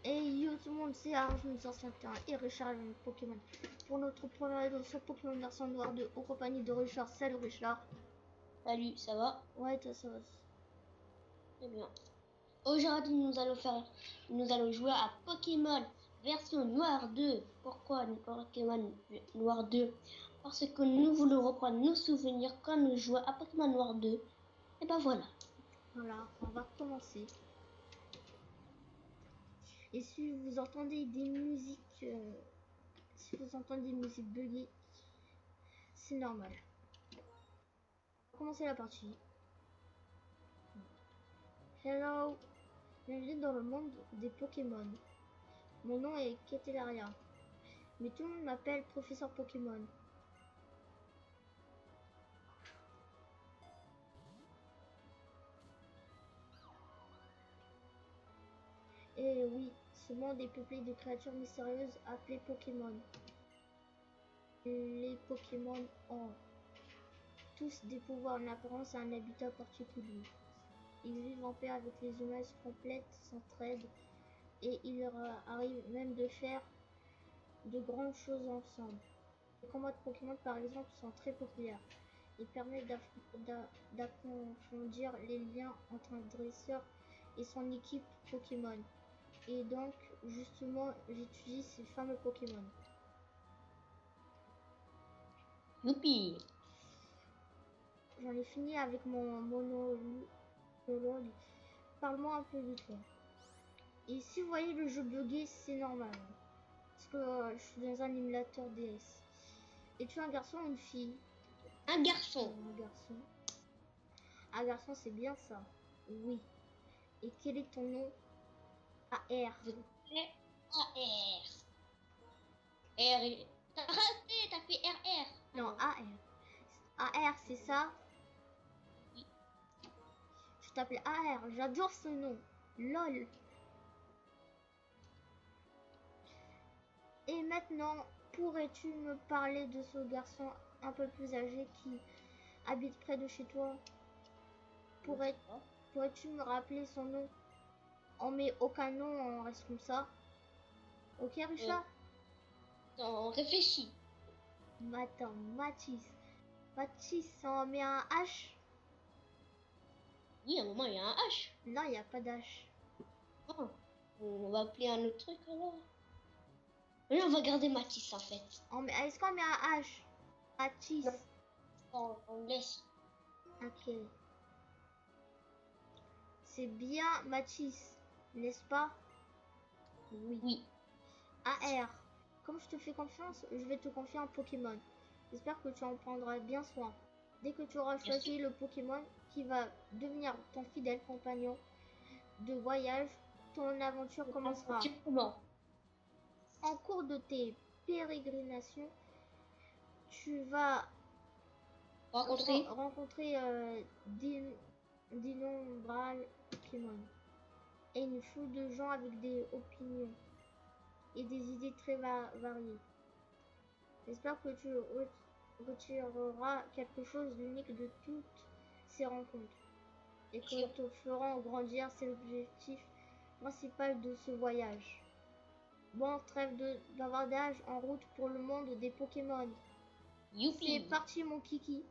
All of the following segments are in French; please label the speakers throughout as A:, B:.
A: Et yo tout le monde, c'est Arjun 61 et Richard Pokémon. Pour notre première vidéo sur Pokémon version noire 2 en compagnie de Richard. Salut Richard.
B: Salut, ça va?
A: Ouais, toi ça va.
B: Très bien. Aujourd'hui, nous allons jouer à Pokémon version noire 2. Pourquoi Pokémon noire 2? Parce que nous voulons reprendre nos souvenirs quand nous jouons à Pokémon noire 2. Et ben voilà.
A: Voilà, on va commencer. Et si vous entendez des musiques, buggées, c'est normal. On va commencer la partie. Hello, bienvenue dans le monde des Pokémon. Mon nom est Ketelaria, mais tout le monde m'appelle Professeur Pokémon. Et oui, ce monde est peuplé de créatures mystérieuses appelées Pokémon. Les Pokémon ont tous des pouvoirs en apparence à un habitat particulier. Ils vivent en paix avec les humains, se complètent, s'entraident et il leur arrive même de faire de grandes choses ensemble. Les combats de Pokémon par exemple sont très populaires. Ils permettent d'approfondir les liens entre un dresseur et son équipe Pokémon. Et donc, justement, j'utilise ces fameux Pokémon.
B: Youpi!
A: J'en ai fini avec mon monologue. Parle-moi un peu de toi. Et si vous voyez le jeu bugué, c'est normal. Parce que je suis dans un émulateur DS. Et tu es un garçon ou une fille?
B: Un garçon.
A: Un garçon. Un garçon, c'est bien ça. Oui. Et quel est ton nom? AR.
B: AR. R. T'as raté, t'as fait RR.
A: Non, AR. AR, c'est ça?
B: Oui.
A: Je t'appelle AR. J'adore ce nom. LOL. Et maintenant, pourrais-tu me parler de ce garçon un peu plus âgé qui habite près de chez toi? Pourrais-tu me rappeler son nom? On met aucun nom, on reste comme ça. Ok, Richard?
B: On réfléchit.
A: Attends, Mathis. Mathis, on met un H?
B: Oui, à un moment, il y a un H.
A: Non, il n'y a pas d'H.
B: Oh, on va appeler un autre truc alors. Mais on va garder Mathis en fait.
A: Est-ce qu'on met un H? Mathis.
B: On laisse.
A: Ok. C'est bien Mathis, n'est-ce pas?
B: Oui.
A: AR. Comme je te fais confiance, je vais te confier un Pokémon. J'espère que tu en prendras bien soin. Dès que tu auras choisi le Pokémon qui va devenir ton fidèle compagnon de voyage, ton aventure commencera. En cours de tes pérégrinations, tu vas rencontrer d'innombrables Pokémon et une foule de gens avec des opinions et des idées très variées. J'espère que tu retireras quelque chose d'unique de toutes ces rencontres et que te feront grandir. C'est l'objectif principal de ce voyage. Bon, trêve de bavardage, en route pour le monde des Pokémon.
B: Youpi.
A: C'est parti mon kiki.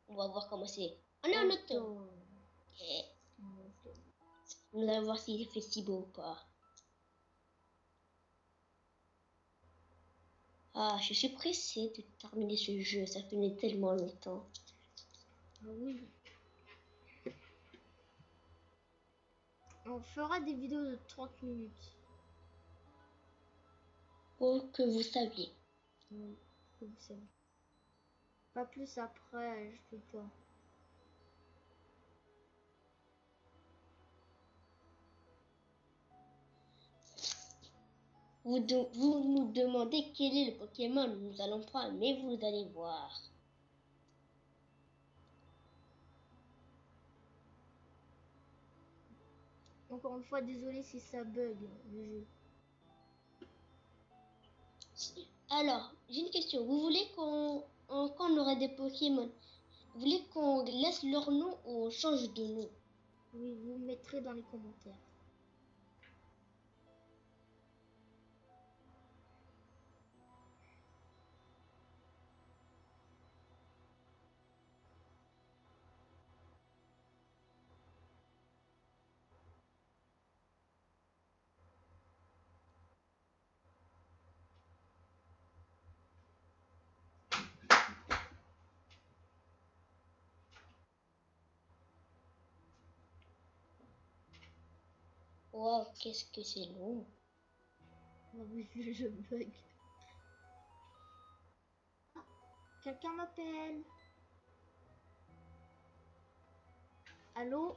B: On va voir comment c'est. On est en auto. Nous allons voir s'il fait si beau ou pas. Ah, je suis pressée de terminer ce jeu, ça fait tellement longtemps.
A: Oui. On fera des vidéos de 30 minutes.
B: Pour que vous saviez.
A: Oui, que vous saviez. Pas plus après, je peux pas.
B: Vous nous demandez quel est le Pokémon nous allons prendre, mais vous allez voir.
A: Encore une fois, désolé si ça bug le jeu.
B: Alors, j'ai une question. Vous voulez quand on aura des Pokémon, vous voulez qu'on laisse leur nom ou on change de nom?
A: Oui, vous mettrez dans les commentaires.
B: Wow, qu'est-ce que c'est long.
A: Oh oui, je bug. Quelqu'un m'appelle. Allô?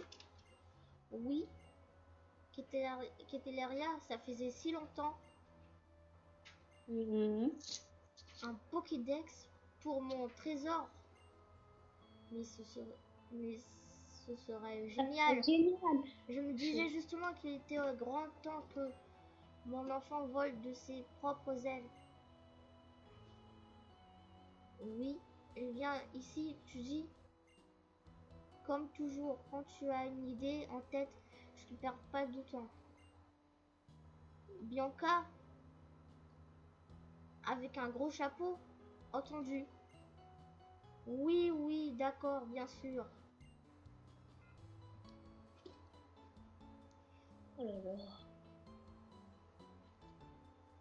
A: Oui? Kétéléria, ça faisait si longtemps. Un Pokédex pour mon trésor. Mais ce serait génial.
B: Génial.
A: Je me disais justement qu'il était grand temps que mon enfant vole de ses propres ailes. Oui, il vient ici, tu dis. Comme toujours, quand tu as une idée en tête, je ne perds pas de temps. Bianca, avec un gros chapeau, entendu. Oui, oui, d'accord, bien sûr.
B: Oh là là.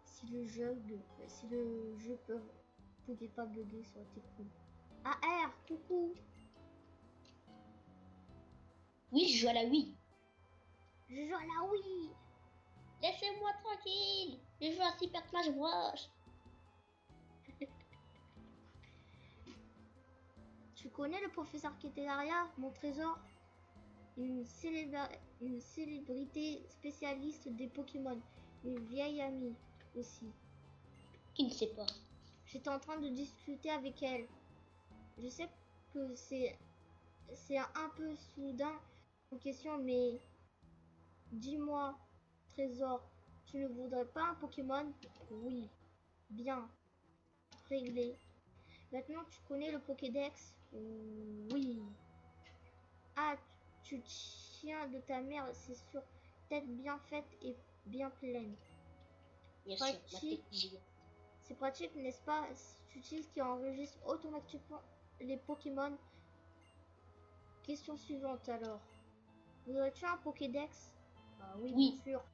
A: Si le jeu pouvait pas bugger, ça aurait été cool. AR, coucou.
B: Oui, je joue à la Wii.
A: Je joue à la Wii.
B: Laissez-moi tranquille. Je joue à Super Smash Bros.
A: Tu connais le professeur Kétélaria, mon trésor? Une célébrité spécialiste des Pokémon. Une vieille amie aussi.
B: Qui ne sait pas.
A: J'étais en train de discuter avec elle. Je sais que c'est un peu soudain en question, mais dis-moi, trésor, tu ne voudrais pas un Pokémon? Oui, bien, réglé. Maintenant, tu connais le Pokédex? Oui. Ah, tu tiens de ta mère, c'est sûr. Tête bien faite et bien pleine.
B: Bien sûr, ma
A: Pratique.
B: technique.
A: C'est pratique, n'est-ce pas? C'est utile qui enregistre automatiquement les Pokémon. Question suivante alors. Voudrais-tu un Pokédex? Ah oui,
B: Oui.
A: bien sûr.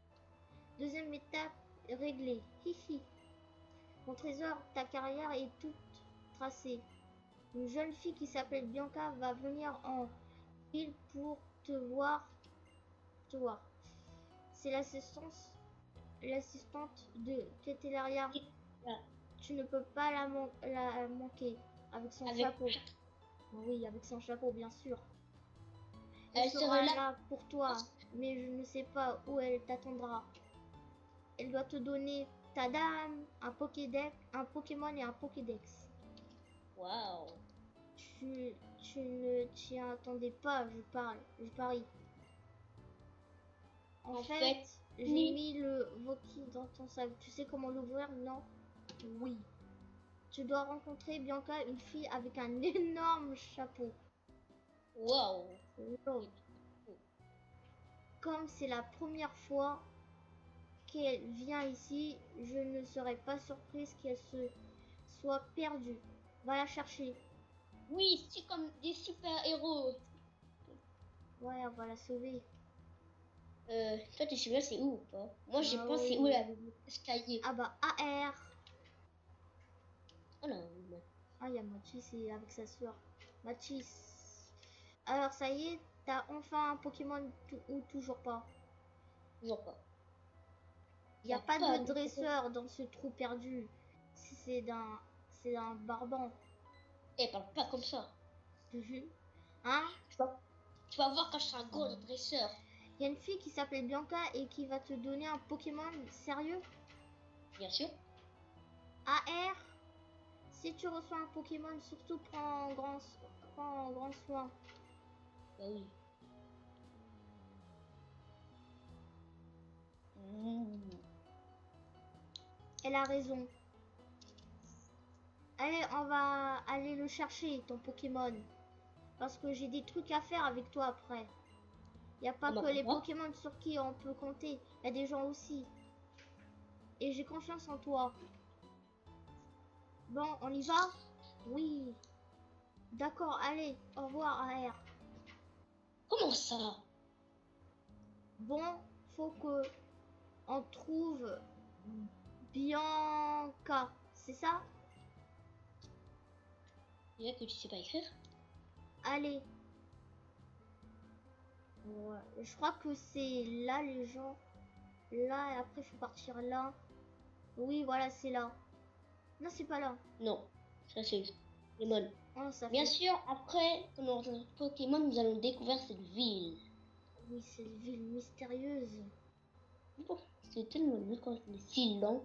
A: Deuxième étape réglée. Hihi. Mon trésor, ta carrière est toute tracée. Une jeune fille qui s'appelle Bianca va venir en ville pour te voir. C'est l'assistante de Kétélaria.
B: Là.
A: Tu ne peux pas la manquer avec son chapeau. Oui, avec son chapeau, bien sûr. Elle sera là pour toi, mais je ne sais pas où elle t'attendra. Elle doit te donner, tadam, un Pokédex, un Pokémon et un Pokédex.
B: Waouh.
A: Tu ne t'y attendais pas, je parie. En fait, j'ai mis le Voki dans ton sac. Tu sais comment l'ouvrir, non? Oui. Tu dois rencontrer Bianca, une fille avec un énorme chapeau.
B: Waouh.
A: Wow. Comme c'est la première fois qu'elle vient ici, je ne serais pas surprise qu'elle se soit perdue. Va la chercher.
B: Oui, c'est comme des super-héros.
A: Ouais, on va la sauver.
B: Toi, tu sais bien c'est où ou pas? Moi, je pense
A: oui.
B: c'est où la escalier.
A: Ah bah, AR.
B: Oh non.
A: Ah, il y a Mathis et avec sa soeur. Mathis. Alors, ça y est, t'as enfin un Pokémon ou toujours pas?
B: Toujours pas.
A: Il n'y a pas de dresseur dans ce trou perdu. C'est un barbant.
B: Eh, parle pas comme ça.
A: Hein?
B: Tu vas voir quand je serai un gros dresseur.
A: Il y a une fille qui s'appelle Bianca et qui va te donner un Pokémon sérieux?
B: Bien sûr.
A: AR, si tu reçois un Pokémon, surtout prends grand soin.
B: Bah oui.
A: Elle a raison. Allez, on va aller le chercher, ton Pokémon. Parce que j'ai des trucs à faire avec toi après. Il n'y a pas
B: Comment
A: que les
B: pourquoi?
A: Pokémon sur qui on peut compter. Il y a des gens aussi. Et j'ai confiance en toi. Bon, on y va? Oui. D'accord, allez. Au revoir, AR.
B: Comment ça?
A: Bon, faut que on trouve Bianca. C'est ça?
B: Il y a que tu sais pas écrire?
A: Allez. Ouais. Je crois que c'est là les gens. Là, et après, il faut partir là. Oui, voilà, c'est là. Non, c'est pas là.
B: Non, ça c'est Pokémon.
A: Oh, ça
B: Bien
A: fait...
B: sûr, après, quand on aura Pokémon, nous allons découvrir cette ville.
A: Oui, c'est une ville mystérieuse.
B: Bon, c'est tellement long quand c'est si lent.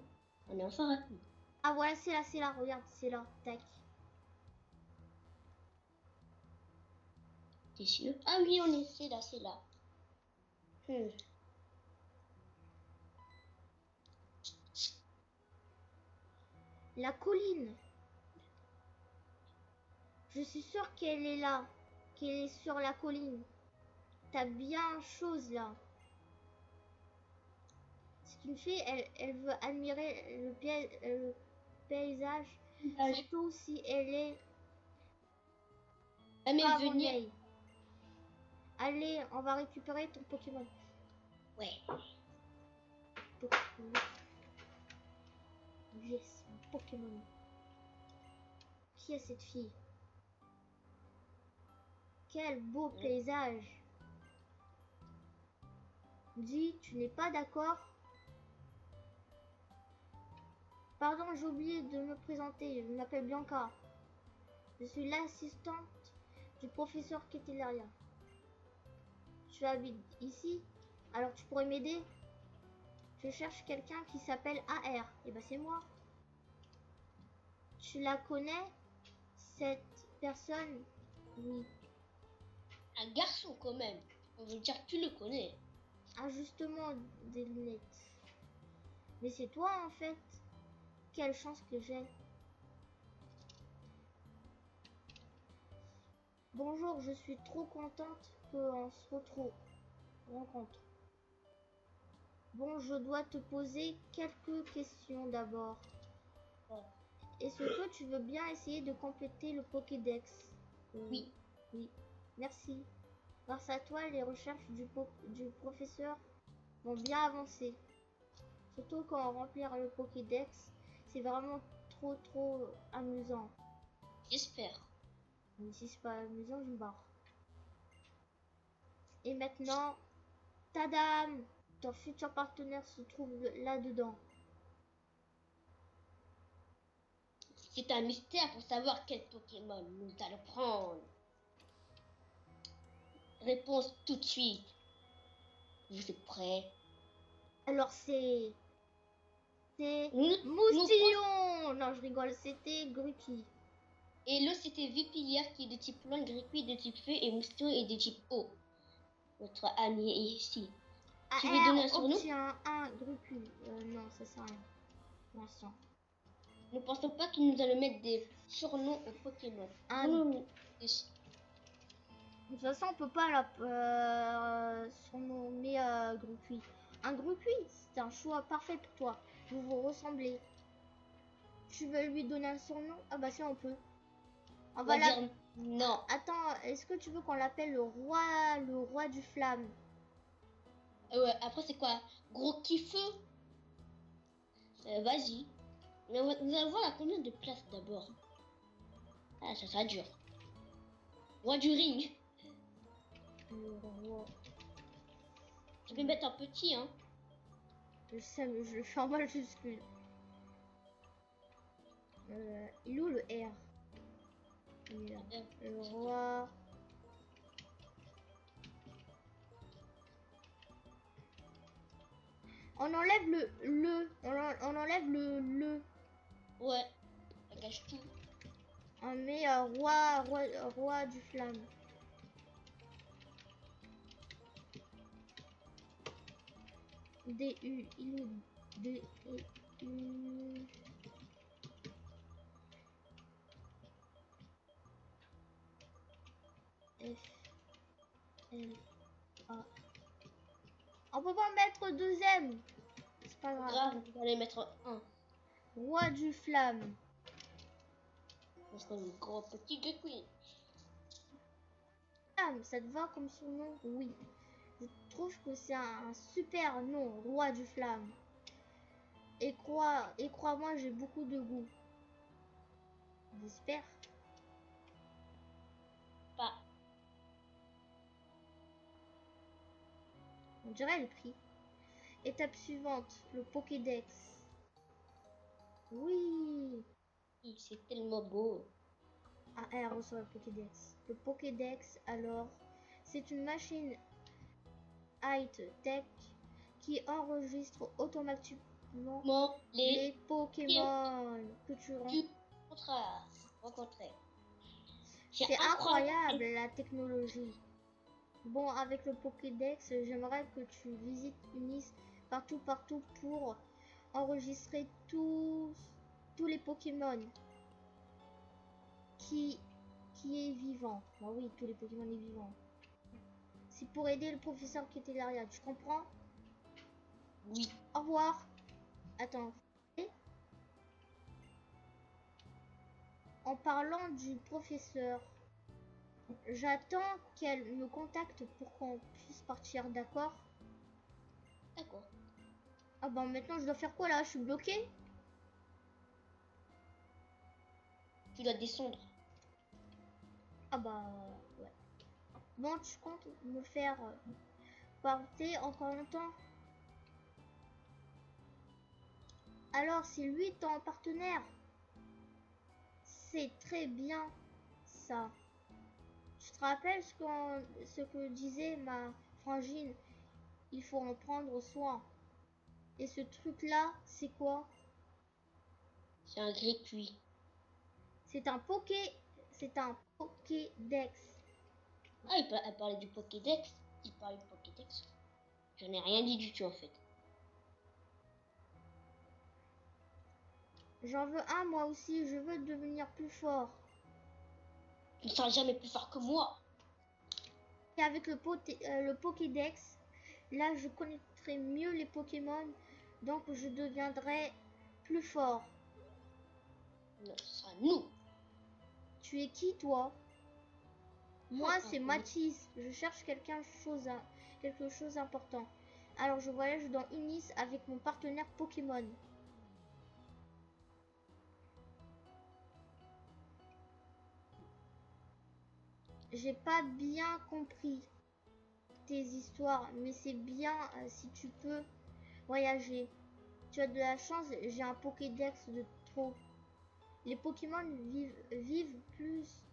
B: On est enfin rapide.
A: Ah, voilà, c'est là. Regarde, c'est là. Tac.
B: T'es sûr? Ah oui, c'est là, c'est là. Hmm.
A: La colline. Je suis sûre qu'elle est là. Qu'elle est sur la colline. T'as bien chose là. C'est une fille, elle veut admirer le paysage. Surtout si elle est
B: Ah mais
A: pas
B: venir.
A: vieille. Allez, on va récupérer ton Pokémon.
B: Ouais.
A: Pokémon. Yes, mon Pokémon. Qui est cette fille? Quel beau paysage. Dis, tu n'es pas d'accord? Pardon, j'ai oublié de me présenter. Je m'appelle Bianca. Je suis l'assistante du professeur Ketelaria. Tu habites ici? Alors tu pourrais m'aider? Je cherche quelqu'un qui s'appelle AR. Et ben c'est moi. Tu la connais? Cette personne? Oui.
B: Un garçon quand même. On veut dire que tu le connais.
A: Ah justement, des lunettes. Mais c'est toi en fait. Quelle chance que j'ai. Bonjour, je suis trop contente qu'on se rencontre. Bon, je dois te poser quelques questions d'abord.
B: Ouais.
A: Est-ce que tu veux bien essayer de compléter le Pokédex?
B: Oui.
A: Oui, merci. Grâce à toi, les recherches du professeur vont bien avancer. Surtout quand on remplit le Pokédex, c'est vraiment trop amusant.
B: J'espère.
A: Mais si c'est pas amusant, je me barre. Et maintenant, tadam! Ton futur partenaire se trouve là-dedans.
B: C'est un mystère pour savoir quel Pokémon nous allons prendre. Réponse tout de suite. Vous êtes prêts?
A: Alors c'est
B: Nous
A: Moustillon. Non, je rigole, c'était Gruki.
B: Et l'autre c'était Vipillière qui est de type plante, Grippi de type feu et Moustillon est de type eau. Notre ami est ici. Tu lui donnes un surnom?
A: Obtient un Gruki. Non, ça sert à rien. Pour l'instant.
B: Ne pensons pas qu'il nous allons mettre des surnoms aux Pokémon.
A: De toute façon, on peut pas la surnommer Gruki. Un Gruki, c'est un choix parfait pour toi. Vous vous ressemblez. Tu veux lui donner un surnom? Ah bah si, on peut. On va
B: dire non.
A: Attends, est-ce que tu veux qu'on l'appelle le roi du flamme?
B: Ouais, après c'est quoi? Gros kiffeux? Vas-y. Mais nous allons voir à combien de places d'abord. Ah, ça sera dur. Roi du ring.
A: Le roi.
B: Tu peux mettre un petit, hein.
A: Je sais, mais je le fais en majuscule. Il est où le R? Il est là. Le roi. On enlève on enlève le.
B: Ouais, ça cache tout.
A: On met roi du flamme. D-U, il est D-U. F L A On peut pas mettre deuxième. C'est pas grave.
B: Grave, on va les mettre un.
A: Roi du flamme.
B: Parce qu'on est gros petit Gregory.
A: Flamme, ça te va comme surnom? Oui. Je trouve que c'est un super nom, roi du flamme. Et crois-moi, j'ai beaucoup de goût. J'espère.
B: Pas.
A: On dirait le prix. Étape suivante, le Pokédex. Oui.
B: C'est tellement beau.
A: Ah, elle reçoit le Pokédex. Le Pokédex, alors, c'est une machine high-tech qui enregistre automatiquement
B: Bon,
A: les Pokémon que tu
B: rencontrer.
A: C'est incroyable la technologie. Bon, avec le Pokédex, j'aimerais que tu visites Unis partout pour enregistrer tous les Pokémon qui est vivant. Bah oui, tous les Pokémon est vivant. C'est pour aider le professeur qui était derrière, tu comprends?
B: Oui.
A: Au revoir. Attends. En parlant du professeur, j'attends qu'elle me contacte pour qu'on puisse partir, d'accord?
B: D'accord.
A: Ah bah maintenant je dois faire quoi là? Je suis bloquée?
B: Tu dois descendre.
A: Ah bah ouais. Bon, tu comptes me faire parler encore longtemps? Alors c'est lui ton partenaire? C'est très bien ça. Tu te rappelles ce que disait ma frangine? Il faut en prendre soin. Et ce truc là, c'est quoi?
B: C'est un gris cuit.
A: C'est un Pokédex.
B: Ah, elle parlait du Pokédex. Il parlait du Pokédex. Je n'ai rien dit du tout en fait.
A: J'en veux un moi aussi, je veux devenir plus fort.
B: Tu ne seras jamais plus fort que moi.
A: Et avec le Pokédex, là je connaîtrai mieux les Pokémon, donc je deviendrai plus fort.
B: Non, ce sera nous.
A: Tu es qui toi? Moi c'est
B: oui.
A: Mathis, je cherche quelque chose d'important. Alors je voyage dans Unis avec mon partenaire Pokémon. J'ai pas bien compris tes histoires, mais c'est bien si tu peux voyager. Tu as de la chance, j'ai un Pokédex de trop. Les Pokémon vivent plus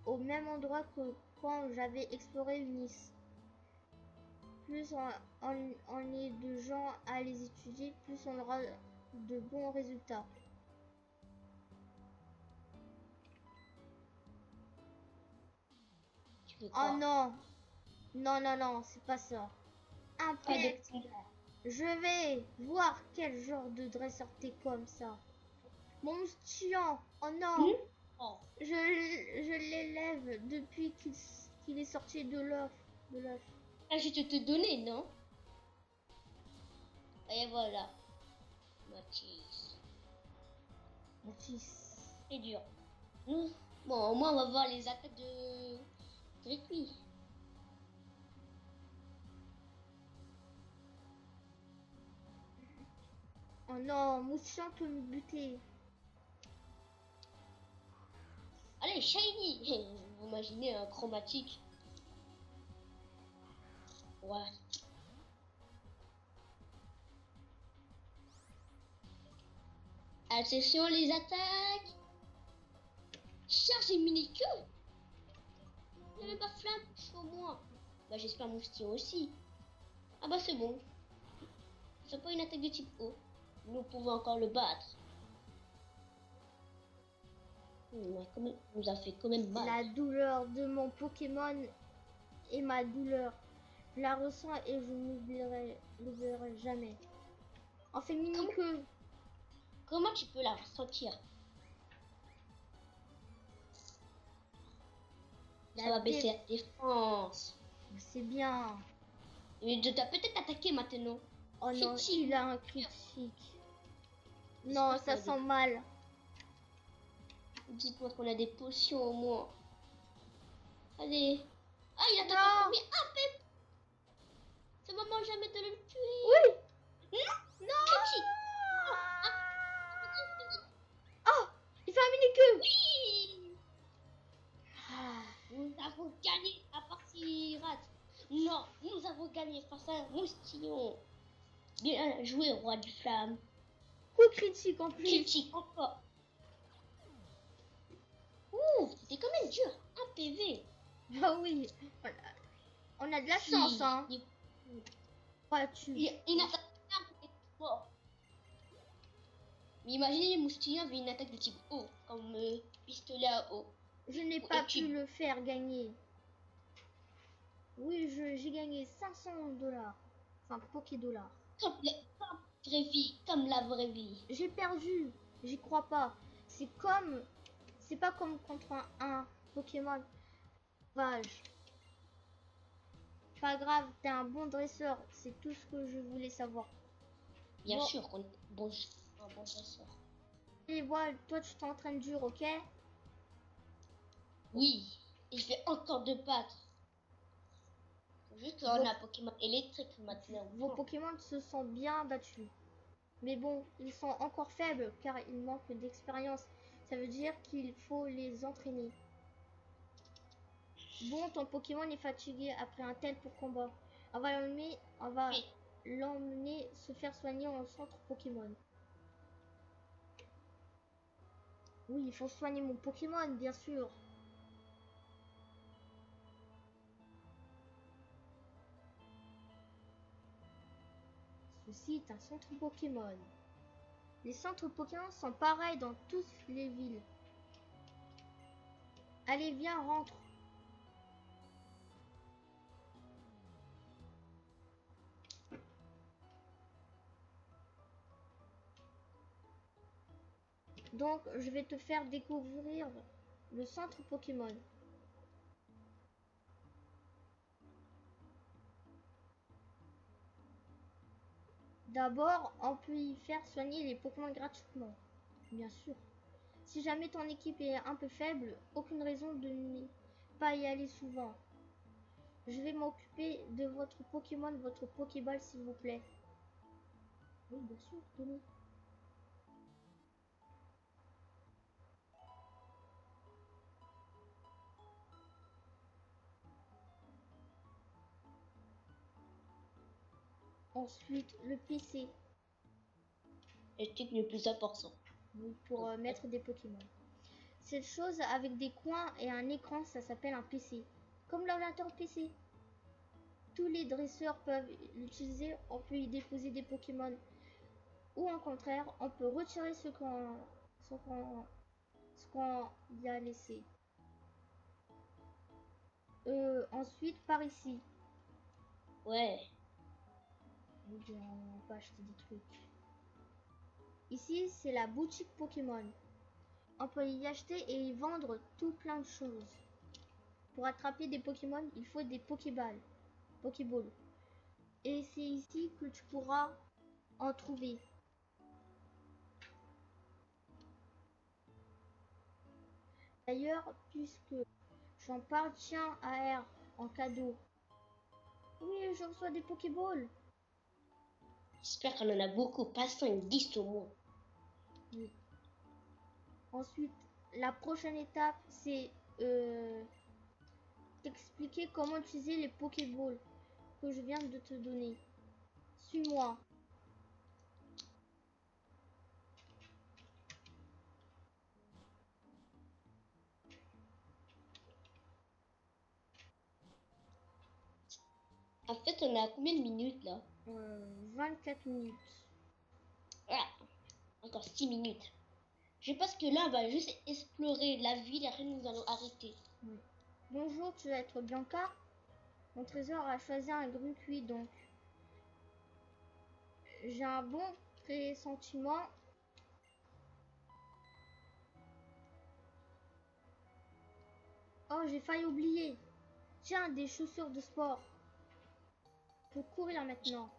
A: au même endroit que quand j'avais exploré Unis. Plus on est de gens à les étudier, plus on aura de bons résultats. Oh non! Non, non, non, c'est pas ça. Je vais voir quel genre de dresseur t'es comme ça. Mon Moustillon, oh non! Je l'élève depuis qu'il est sorti de l'œuf.
B: Ah, je vais te donner, non? Et voilà. Mathis. C'est dur. Bon, au moins on va voir les attaques de Gricui.
A: Oh non, Moustillon peut me buter.
B: Allez, Shiny. Vous imaginez un chromatique. Ouais. Attention les attaques. Charge et mini-queue. Il n'y a même pas flamme au moins. Bah j'espère Moustillon aussi. Ah bah c'est bon. C'est pas une attaque de type O. Nous pouvons encore le battre. Il nous a fait quand même mal.
A: La douleur de mon Pokémon est ma douleur. Je la ressens et je n'oublierai jamais. En fait, mini-queue.
B: Comment tu peux la ressentir? Ça va baisser la défense.
A: C'est bien.
B: Il t'a peut-être attaqué maintenant.
A: Oh non,
B: Critique.
A: il a un critique. Non, ça sent mal.
B: Dites-moi qu'on a des potions au moins. Allez. Ah, il attaque
A: Non.
B: en premier. Ah, Pep. C'est maman jamais de le tuer.
A: Oui.
B: Non.
A: Non.
B: Critique.
A: Oh, il fait un mini-queue.
B: Oui. Nous avons gagné à partie rate. Non, nous avons gagné face à un moustillon. Bien joué, roi du flamme.
A: Coup critique en plus.
B: Critique encore. Ouh, c'était quand même dur. Un PV.
A: Ah oui. On a de la chance, hein. Ouais,
B: Il attaque fort. Mais imaginez, les moustillons avaient une attaque de type eau, comme pistolet à eau.
A: Je n'ai
B: Ou
A: pas
B: équipe.
A: pu le faire gagner. Oui, j'ai gagné 500 $. Enfin, Poké dollars.
B: Comme la vraie vie, comme la vraie vie.
A: J'ai perdu. J'y crois pas. C'est pas comme contre un Pokémon sauvage. Pas grave, t'es un bon dresseur. C'est tout ce que je voulais savoir.
B: Bien
A: Bon.
B: sûr qu'on est un bon dresseur.
A: Et voilà, toi tu t'entraînes dur, ok?
B: Oui, et je vais encore te battre. Juste qu'on a un Pokémon électrique maintenant.
A: Vos Pokémon se sont bien battus. Mais bon, ils sont encore faibles car ils manquent d'expérience. Ça veut dire qu'il faut les entraîner. Bon, ton Pokémon est fatigué après un tel pour combat. On va l'emmener se faire soigner au centre Pokémon. Oui, il faut soigner mon Pokémon, bien sûr. Ceci est un centre Pokémon. Les centres Pokémon sont pareils dans toutes les villes. Allez, viens, rentre. Donc, je vais te faire découvrir le centre Pokémon. D'abord, on peut y faire soigner les Pokémon gratuitement. Bien sûr. Si jamais ton équipe est un peu faible, aucune raison de ne pas y aller souvent. Je vais m'occuper de votre Pokémon, votre Pokéball, s'il vous plaît. Oui, bien sûr, tenez. Ensuite, le PC.
B: Et le truc le plus important.
A: Oui, pour mettre des Pokémon. Cette chose avec des coins et un écran, ça s'appelle un PC. Comme l'ordinateur PC. Tous les dresseurs peuvent l'utiliser, on peut y déposer des Pokémon. Ou au contraire, on peut retirer ce qu'on y a laissé. Ensuite, par ici.
B: Ouais.
A: On peut acheter des trucs. Ici, c'est la boutique Pokémon. On peut y acheter et y vendre tout plein de choses. Pour attraper des Pokémon, il faut des Pokéballs. Et c'est ici que tu pourras en trouver. D'ailleurs, puisque j'en parle, tiens à R en cadeau. Oui, je reçois des Pokéballs.
B: J'espère qu'on en a beaucoup, pas 5, 10 au moins.
A: Oui. Ensuite, la prochaine étape, c'est t'expliquer comment utiliser les Pokéballs que je viens de te donner. Suis-moi.
B: En fait, on a combien de minutes là?
A: 24 minutes.
B: Voilà. Encore 6 minutes. Je pense que là, on va juste explorer la ville et après nous allons arrêter.
A: Oui. Bonjour, tu vas être Bianca. Mon trésor a choisi un Grucuit, donc j'ai un bon pressentiment. Oh, j'ai failli oublier. Tiens, des chaussures de sport. peux courir maintenant.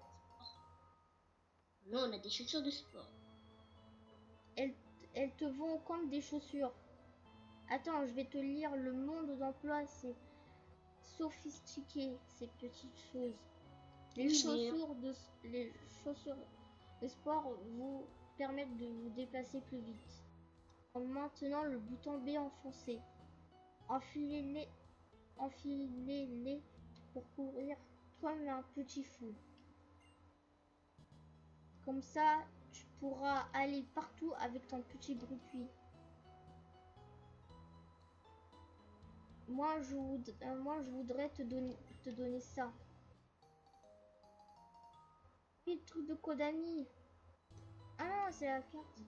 B: Non, on a des chaussures de sport.
A: Elles te vont comme des chaussures. Attends, je vais te lire le monde d'emploi, c'est sophistiqué, ces petites choses. Les chaussures de sport vous permettent de vous déplacer plus vite. En maintenant le bouton B enfoncé. Enfilez-les pour courir comme un petit fou. Comme ça, tu pourras aller partout avec ton petit groupie. Moi, je voudrais te donner ça. Oui, le truc de Kodami. Ah non, c'est la carte.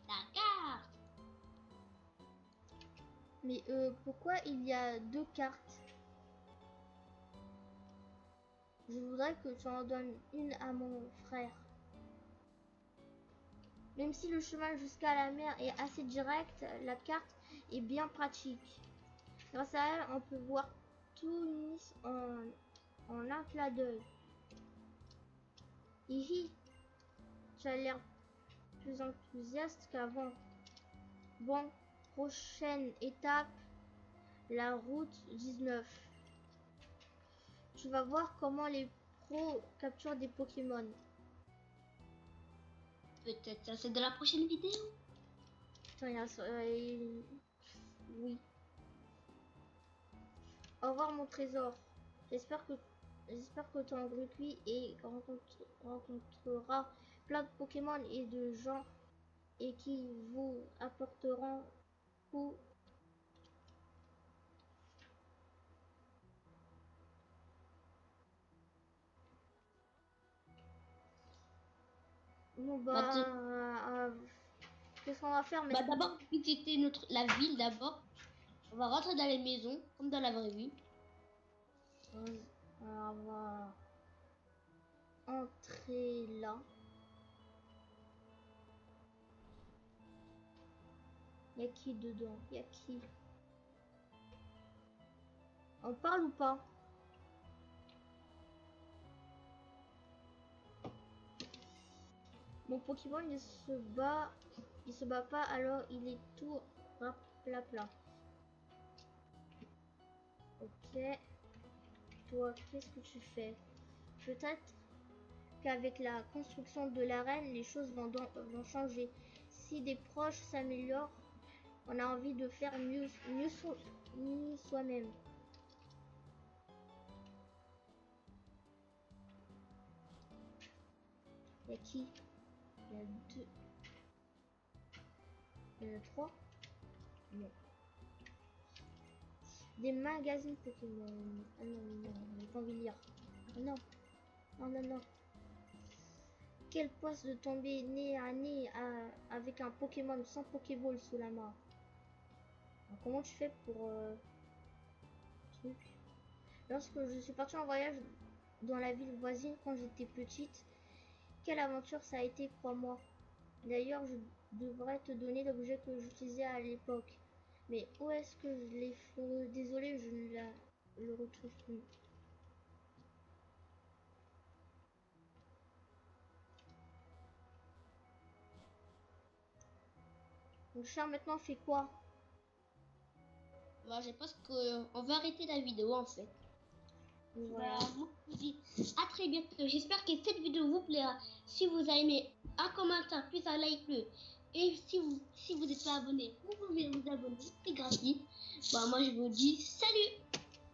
B: La carte.
A: Mais pourquoi il y a 2 cartes? Je voudrais que tu en donnes une à mon frère. Même si le chemin jusqu'à la mer est assez direct, la carte est bien pratique. Grâce à elle, on peut voir tout Nice en un clin d'œil. Hihi, tu as l'air plus enthousiaste qu'avant. Bon, prochaine étape, la route 19. Tu vas voir comment les pros capturent des Pokémon.
B: Peut-être ça c'est de la prochaine vidéo.
A: Putain, oui. Au revoir mon trésor. J'espère que ton groupie rencontrera plein de Pokémon et de gens et qui vous apporteront tout. Bon qu'est-ce qu'on va faire maintenant?
B: D'abord visiter la ville d'abord. On va rentrer dans les maisons comme dans la vraie vie.
A: On va entrer là. Y a qui dedans? Y a qui? On parle ou pas? Mon Pokémon il se bat pas, alors il est tout plat. Ok. Toi, qu'est-ce que tu fais? Peut-être qu'avec la construction de l'arène, les choses vont changer. Si des proches s'améliorent, on a envie de faire mieux soi-même. Il y a qui? Il y a 2. Il y en a 3. Non. Des magazines Pokémon. Ah non, j'ai pas envie de lire. Ah non. Non. Quel poste de tomber nez à nez avec un Pokémon sans Pokéball sous la main. Alors, comment tu fais pour truc? Lorsque je suis partie en voyage dans la ville voisine quand j'étais petite, quelle aventure ça a été, crois-moi. D'ailleurs, je devrais te donner l'objet que j'utilisais à l'époque. Mais où est-ce que je l'ai fait? Désolé, je ne le retrouve plus. Mon chat maintenant fait quoi?
B: Moi je pense qu'on va arrêter la vidéo en fait.
A: Voilà.
B: Moi, je vous dis à très bientôt. J'espère que cette vidéo vous plaira. Si vous avez aimé, un commentaire, puis un like. Et si vous n'êtes pas abonné, vous pouvez vous abonner, c'est gratuit. Bah moi je vous dis salut.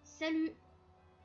A: Salut.